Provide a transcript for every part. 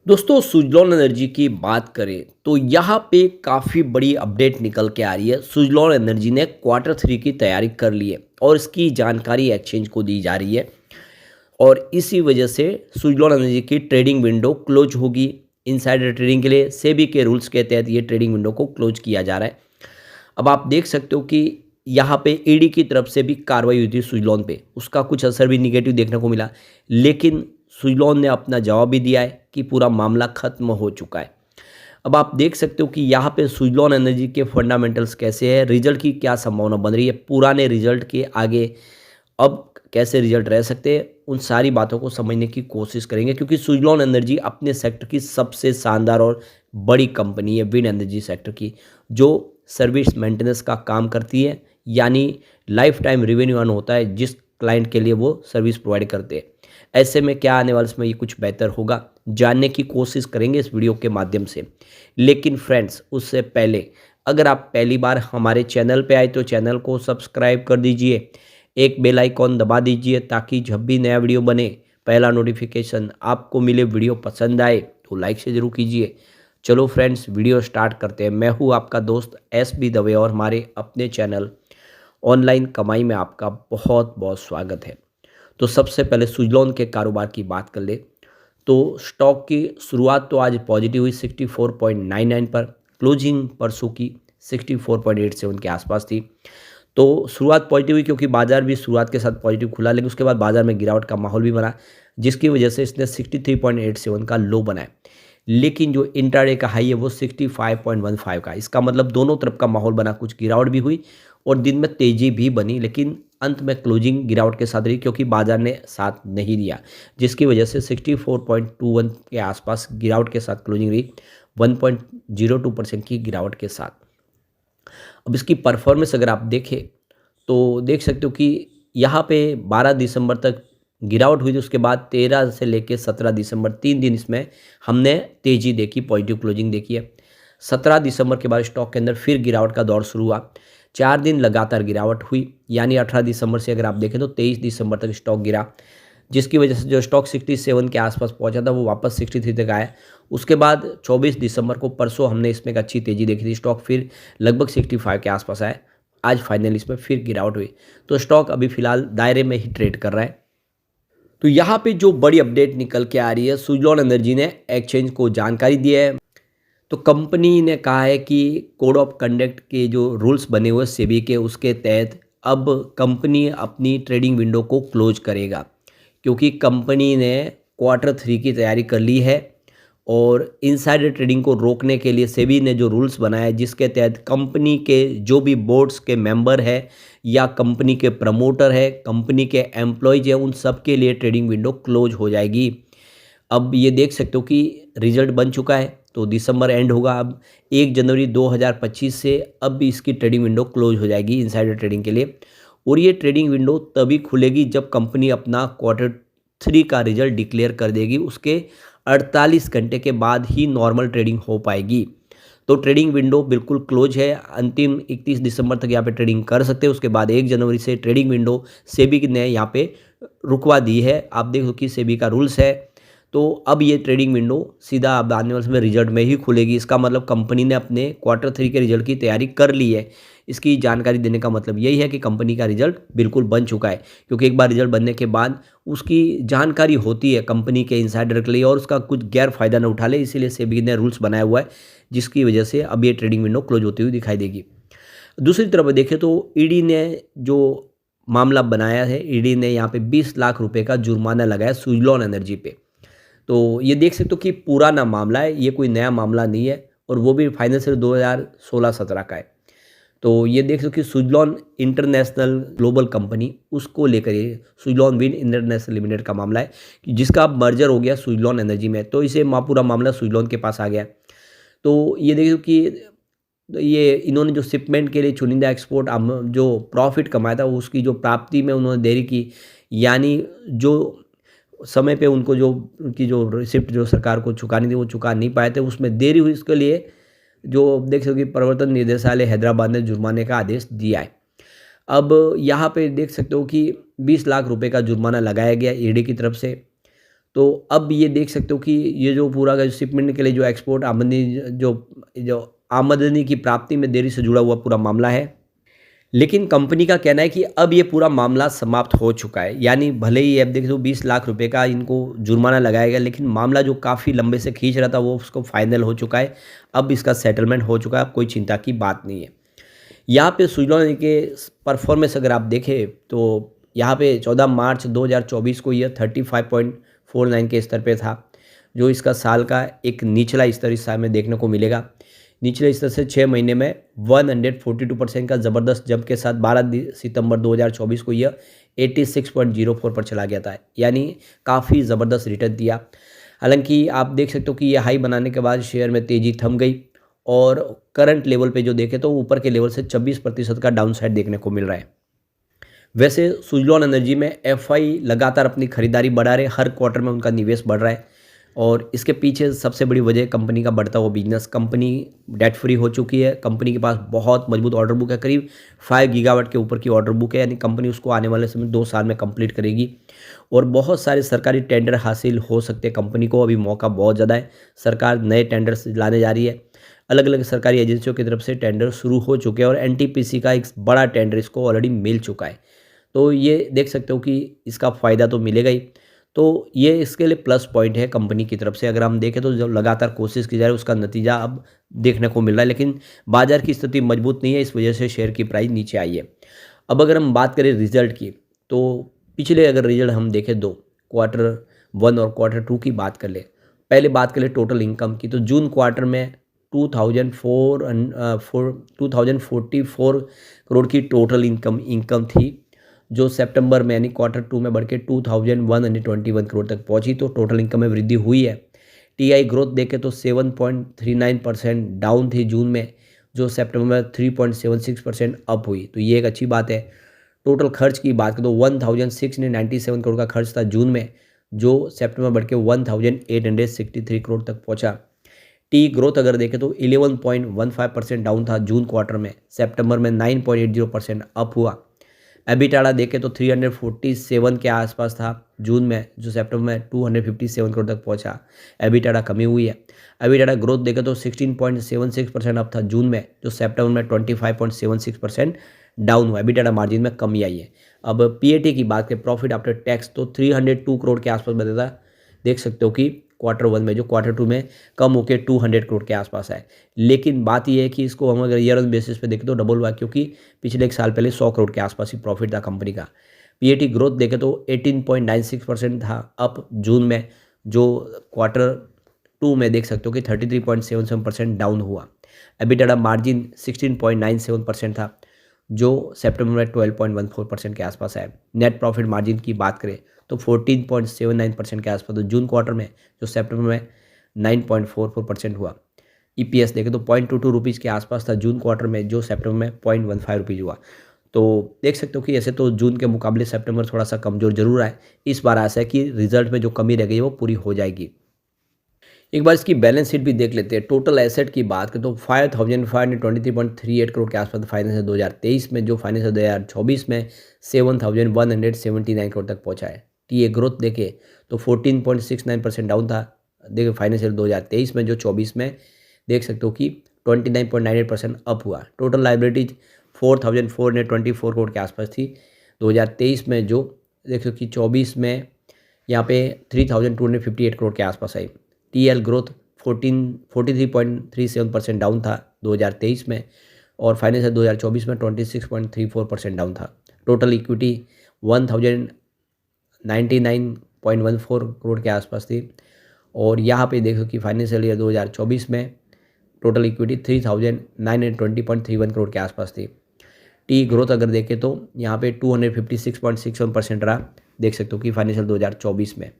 दोस्तों सुजलॉन एनर्जी की बात करें तो यहाँ पे काफ़ी बड़ी अपडेट निकल के आ रही है। सुजलॉन एनर्जी ने क्वार्टर थ्री की तैयारी कर ली है और इसकी जानकारी एक्सचेंज को दी जा रही है और इसी वजह से सुजलॉन एनर्जी की ट्रेडिंग विंडो क्लोज होगी। इनसाइडर ट्रेडिंग के लिए सेबी के रूल्स के तहत ये ट्रेडिंग विंडो को क्लोज किया जा रहा है। अब आप देख सकते हो कि यहाँ पे ईडी की तरफ से भी कार्रवाई हुई थी सुजलॉन पे, उसका कुछ असर भी निगेटिव देखने को मिला, लेकिन सुजलॉन ने अपना जवाब भी दिया है कि पूरा मामला खत्म हो चुका है। अब आप देख सकते हो कि यहाँ पे सुजलॉन एनर्जी के फंडामेंटल्स कैसे हैं, रिजल्ट की क्या संभावना बन रही है, पुराने रिजल्ट के आगे अब कैसे रिजल्ट रह सकते हैं, उन सारी बातों को समझने की कोशिश करेंगे क्योंकि सुजलॉन एनर्जी अपने सेक्टर की सबसे शानदार और बड़ी कंपनी है विंड एनर्जी सेक्टर की, जो सर्विस मेंटेनेंस का काम करती है, यानी लाइफ टाइम रेवेन्यू अर्न होता है जिस क्लाइंट के लिए वो सर्विस प्रोवाइड करते हैं। ऐसे में क्या आने वाले समय ये कुछ बेहतर होगा, जानने की कोशिश करेंगे इस वीडियो के माध्यम से। लेकिन फ्रेंड्स उससे पहले अगर आप पहली बार हमारे चैनल पे आए तो चैनल को सब्सक्राइब कर दीजिए, एक बेल आइकॉन दबा दीजिए ताकि जब भी नया वीडियो बने पहला नोटिफिकेशन आपको मिले। वीडियो पसंद आए तो लाइक से ज़रूर कीजिए। चलो फ्रेंड्स वीडियो स्टार्ट करते हैं। मैं हूँ आपका दोस्त SB दवे और हमारे अपने चैनल ऑनलाइन कमाई में आपका बहुत बहुत स्वागत है। तो सबसे पहले सुजलॉन के कारोबार की बात कर ले तो स्टॉक की शुरुआत तो आज पॉजिटिव हुई 64.99 पर, क्लोजिंग परसों की 64.87 के आसपास थी। तो शुरुआत पॉजिटिव हुई क्योंकि बाजार भी शुरुआत के साथ पॉजिटिव खुला, लेकिन उसके बाद बाजार में गिरावट का माहौल भी बना जिसकी वजह से इसने 63.87 का लो बनाया। लेकिन जो इंट्राडे का हाई है वो 65.15 का, इसका मतलब दोनों तरफ का माहौल बना, कुछ गिरावट भी हुई और दिन में तेजी भी बनी, लेकिन अंत में क्लोजिंग गिरावट के साथ रही क्योंकि बाजार ने साथ नहीं दिया, जिसकी वजह से 64.21 के आसपास गिरावट के साथ क्लोजिंग रही, 1.02% की गिरावट के साथ। अब इसकी परफॉर्मेंस अगर आप देखें तो देख सकते हो कि यहाँ पे 12 दिसंबर तक गिरावट हुई थी, उसके बाद 13 से लेकर 17 दिसंबर 3 दिन इसमें हमने तेज़ी देखी, पॉजिटिव क्लोजिंग देखी है। 17 दिसंबर के बाद स्टॉक के अंदर फिर गिरावट का दौर शुरू हुआ, 4 दिन लगातार गिरावट हुई, यानी 18 दिसंबर से अगर आप देखें तो 23 दिसंबर तक स्टॉक गिरा, जिसकी वजह से जो स्टॉक 67 के आसपास पहुंचा था वो वापस 63 तक आया। उसके बाद 24 दिसंबर को परसों हमने इसमें एक अच्छी तेज़ी देखी थी, स्टॉक फिर लगभग 65 के आसपास आया, आज फाइनली इसमें फिर गिरावट हुई। तो स्टॉक अभी फिलहाल दायरे में ही ट्रेड कर रहा है। तो यहाँ पे जो बड़ी अपडेट निकल के आ रही है, सुजलॉन एनर्जी ने एक्सचेंज को जानकारी दी है। तो कंपनी ने कहा है कि कोड ऑफ कंडक्ट के जो रूल्स बने हुए सेबी के, उसके तहत अब कंपनी अपनी ट्रेडिंग विंडो को क्लोज करेगा क्योंकि कंपनी ने क्वार्टर थ्री की तैयारी कर ली है और इनसाइडर ट्रेडिंग को रोकने के लिए सेबी ने जो रूल्स बनाया है, जिसके तहत कंपनी के जो भी बोर्ड्स के मेंबर है या कंपनी के प्रमोटर है, कंपनी के एम्प्लॉयज हैं, उन सब के लिए ट्रेडिंग विंडो क्लोज हो जाएगी। अब ये देख सकते हो कि रिजल्ट बन चुका है, तो दिसंबर एंड होगा। अब 1 जनवरी 2025 से अब भी इसकी ट्रेडिंग विंडो क्लोज हो जाएगी इनसाइडर ट्रेडिंग के लिए, और ये ट्रेडिंग विंडो तभी खुलेगी जब कंपनी अपना क्वार्टर थ्री का रिजल्ट डिक्लेयर कर देगी, उसके 48 घंटे के बाद ही नॉर्मल ट्रेडिंग हो पाएगी। तो ट्रेडिंग विंडो बिल्कुल क्लोज है, अंतिम 31 दिसंबर तक यहाँ पे ट्रेडिंग कर सकते हैं। उसके बाद 1 जनवरी से ट्रेडिंग विंडो सेबी ने यहाँ पे रुकवा दी है। आप देखो कि सेबी का रूल्स है, तो अब ये ट्रेडिंग विंडो सीधा अब आने वाले समय रिजल्ट में ही खुलेगी। इसका मतलब कंपनी ने अपने क्वार्टर थ्री के रिजल्ट की तैयारी कर ली है। इसकी जानकारी देने का मतलब यही है कि कंपनी का रिजल्ट बिल्कुल बन चुका है, क्योंकि एक बार रिजल्ट बनने के बाद उसकी जानकारी होती है कंपनी के इनसाइडर के लिए और उसका कुछ गैर फायदा न उठा ले, इसीलिए सेबी ने रूल्स बनाया हुआ है, जिसकी वजह से अब ये ट्रेडिंग विंडो क्लोज होती हुई दिखाई देगी। दूसरी तरफ देखें तो ईडी ने जो मामला बनाया है, ईडी ने यहाँ पे 20 लाख रुपए का जुर्माना लगाया सुजलॉन एनर्जी पे। तो ये देख सकते हो कि पुराना मामला है, ये कोई नया मामला नहीं है, और वो भी फाइनेंशियल 2016-17 का है। तो ये देख सकते हो कि सुजलॉन इंटरनेशनल ग्लोबल कंपनी, उसको लेकर ये सुजलॉन विंड इंटरनेशनल लिमिटेड का मामला है कि जिसका अब मर्जर हो गया सुजलॉन एनर्जी में, तो इसे पूरा मामला सुजलॉन के पास आ गया। तो ये देखो कि ये इन्होंने जो शिपमेंट के लिए चुनिंदा एक्सपोर्ट जो प्रॉफिट कमाया था उसकी जो प्राप्ति में उन्होंने देरी की, यानी जो समय पे उनको जो उनकी जो रिसिप्ट जो सरकार को चुकानी थी वो चुका नहीं पाए थे, उसमें देरी हुई। उसके लिए जो देख सकते हो कि प्रवर्तन निदेशालय हैदराबाद ने जुर्माने का आदेश दिया है। अब यहाँ पे देख सकते हो कि 20 लाख रुपए का जुर्माना लगाया गया ईडी की तरफ से। तो अब ये देख सकते हो कि ये जो पूरा का शिपमेंट के लिए जो एक्सपोर्ट आमदनी जो जो आमदनी की प्राप्ति में देरी से जुड़ा हुआ पूरा मामला है। लेकिन कंपनी का कहना है कि अब ये पूरा मामला समाप्त हो चुका है। यानी भले ही अब देख लो 20 लाख रुपए का इनको जुर्माना लगाया गया, लेकिन मामला जो काफ़ी लंबे से खींच रहा था वो उसको फाइनल हो चुका है। अब इसका सेटलमेंट हो चुका है, अब कोई चिंता की बात नहीं है। यहाँ पे सुज़लॉन के परफॉर्मेंस अगर आप देखें तो यहाँ पे 14 मार्च 2024 को यह 35.49 के स्तर पे था, जो इसका साल का एक निचला स्तर इस साल में देखने को मिलेगा। निचले स्तर से 6 महीने में 142% का ज़बरदस्त जंप के साथ 12 सितंबर 2024 को यह 86.04 पर चला गया था, यानी काफ़ी ज़बरदस्त रिटर्न दिया। हालांकि आप देख सकते हो कि यह हाई बनाने के बाद शेयर में तेज़ी थम गई और करंट लेवल पे जो देखें तो ऊपर के लेवल से 26% का डाउन साइड देखने को मिल रहा है। वैसे सुज़लॉन एनर्जी में एफआई लगातार अपनी खरीदारी बढ़ा रहे, हर क्वार्टर में उनका निवेश बढ़ रहा है और इसके पीछे सबसे बड़ी वजह कंपनी का बढ़ता हुआ बिजनेस। कंपनी डेट फ्री हो चुकी है, कंपनी के पास बहुत मजबूत ऑर्डर बुक है, करीब 5 गीगावाट के ऊपर की ऑर्डर बुक है, यानी कंपनी उसको आने वाले समय 2 साल में कंप्लीट करेगी और बहुत सारे सरकारी टेंडर हासिल हो सकते हैं। कंपनी को अभी मौका बहुत ज़्यादा है, सरकार नए टेंडर्स लाने जा रही है, अलग अलग सरकारी एजेंसियों की तरफ से टेंडर शुरू हो चुके हैं और एनटीपीसी का एक बड़ा टेंडर इसको ऑलरेडी मिल चुका है। तो ये देख सकते हो कि इसका फ़ायदा तो मिलेगा ही। तो ये इसके लिए प्लस पॉइंट है कंपनी की तरफ से। अगर हम देखें तो जब लगातार कोशिश की जा रही है उसका नतीजा अब देखने को मिल रहा है, लेकिन बाज़ार की स्थिति मजबूत नहीं है, इस वजह से शेयर की प्राइस नीचे आई है। अब अगर हम बात करें रिजल्ट की, तो पिछले अगर रिजल्ट हम देखें दो, Q1 और Q2 की बात कर ले। पहले बात कर ले टोटल इनकम की, तो जून क्वार्टर में 2044 करोड़ की टोटल इनकम थी, जो सितंबर में यानी Q2 में बढ़ के 2121 करोड़ तक पहुंची। तो टोटल इनकम में वृद्धि हुई है। टीआई ग्रोथ देखें तो 7.39% डाउन थी जून में, जो सितंबर में 3.76% अप हुई, तो ये एक अच्छी बात है। टोटल खर्च की बात करें तो 1697 करोड़ का खर्च था जून में, जो सितंबर बढ़ के 1863 करोड़ तक पहुंचा। टी ग्रोथ अगर देखें तो 11.15% डाउन था जून क्वार्टर में, सितंबर में 9.80% अप हुआ। एबिटाडा देखें तो 347 के आसपास था जून में, जो सितंबर में 257 करोड़ तक पहुंचा। एबिटाडा कमी हुई है। एबिटाडा ग्रोथ देखें तो 16.76% अप था जून में, जो सितंबर में 25.76% डाउन हुआ। एबिटाडा मार्जिन में कमी आई है। अब पीएटी की बात करें, प्रॉफिट आफ्टर टैक्स, तो 302 करोड़ के आसपास बना था। देख सकते हो कि Q1 में जो Q2 में कम होकर 200 करोड़ के आसपास है। लेकिन बात यह है कि इसको हम अगर ईयर ऑन बेसिस पे देखें तो डबल हुआ, क्योंकि पिछले एक साल पहले 100 करोड़ के आसपास ही प्रॉफिट था कंपनी का। पीएटी ग्रोथ देखें तो 18.96% था अप जून में, जो Q2 में देख सकते हो कि 33.77% डाउन हुआ। एबिटाडा मार्जिन 16.97% था, जो सितंबर में 12.14% के आसपास है। नेट प्रॉफिट मार्जिन की बात करें तो 14.79% के आसपास, तो जून क्वार्टर में, जो सितंबर में 9.44% हुआ। ईपीएस देखें तो 0.22 रुपीज़ के आसपास था जून क्वार्टर में, जो सितंबर में 0.15 रुपीज़ हुआ। तो देख सकते हो कि ऐसे तो जून के मुकाबले सितंबर थोड़ा सा कमज़ोर जरूर है। इस बार आशा है कि रिजल्ट में जो कमी रह गई वो पूरी हो जाएगी। एक बार इसकी बैलेंस शीट भी देख लेते हैं। टोटल एसेट की बात करें तो 5523.38 करोड़ के आसपास फाइनेंशियल 2023 में, जो फाइनेंशियल 2024 में 7179 करोड़ तक पहुंचा है। टीए ग्रोथ देखें तो 14.69% डाउन था देखिए फाइनेंशियल 2023 में, जो 24 में देख सकते हो कि 29.98% अप हुआ। टोटल लाइबिलिटीज 4424 करोड़ के आसपास थी 2023 में, जो देख सकते हो कि 24 में यहाँ पे 3258 करोड़ के आसपास आई। टीएल ग्रोथ 43.37% डाउन था 2023 में, और फाइनेंशियल 2024 में 26.34% डाउन था। टोटल इक्विटी 1099.14 करोड़ के आसपास थी, और यहाँ पे देखो कि फाइनेंशियल ईयर 2024 में टोटल इक्विटी 3920.31 करोड़ के आसपास थी। टी ग्रोथ अगर देखें तो यहाँ पे 256.61% रहा, देख सकते हो कि फाइनेंशियल 2024 में।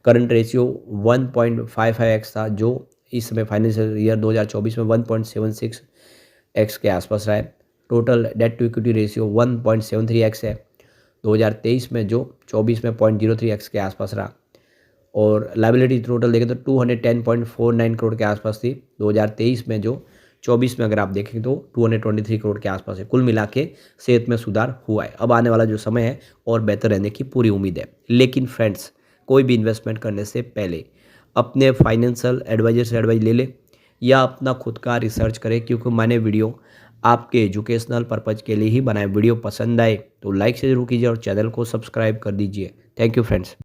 करंट रेशियो 1.55x था, जो इस समय फाइनेंशियल ईयर 2024 में 1.76x के आसपास रहा है। Total debt to equity ratio 1.73x है 2023 में, जो 24 में 0.03x के आसपास रहा। और लाइबिलिटी टोटल देखें तो 210.49 करोड़ के आसपास थी 2023 में, जो 24 में अगर आप देखें तो 223 करोड़ के आसपास है। कुल मिला के सेहत में सुधार हुआ है। अब आने वाला जो समय है और बेहतर रहने की पूरी उम्मीद है। लेकिन फ्रेंड्स, कोई भी इन्वेस्टमेंट करने से पहले अपने फाइनेंशियल एडवाइज़र से एडवाइस ले लें या अपना खुद का रिसर्च करें, क्योंकि मैंने वीडियो आपके एजुकेशनल पर्पज़ के लिए ही बनाए। वीडियो पसंद आए तो लाइक से ज़रूर कीजिए और चैनल को सब्सक्राइब कर दीजिए। Thank you friends.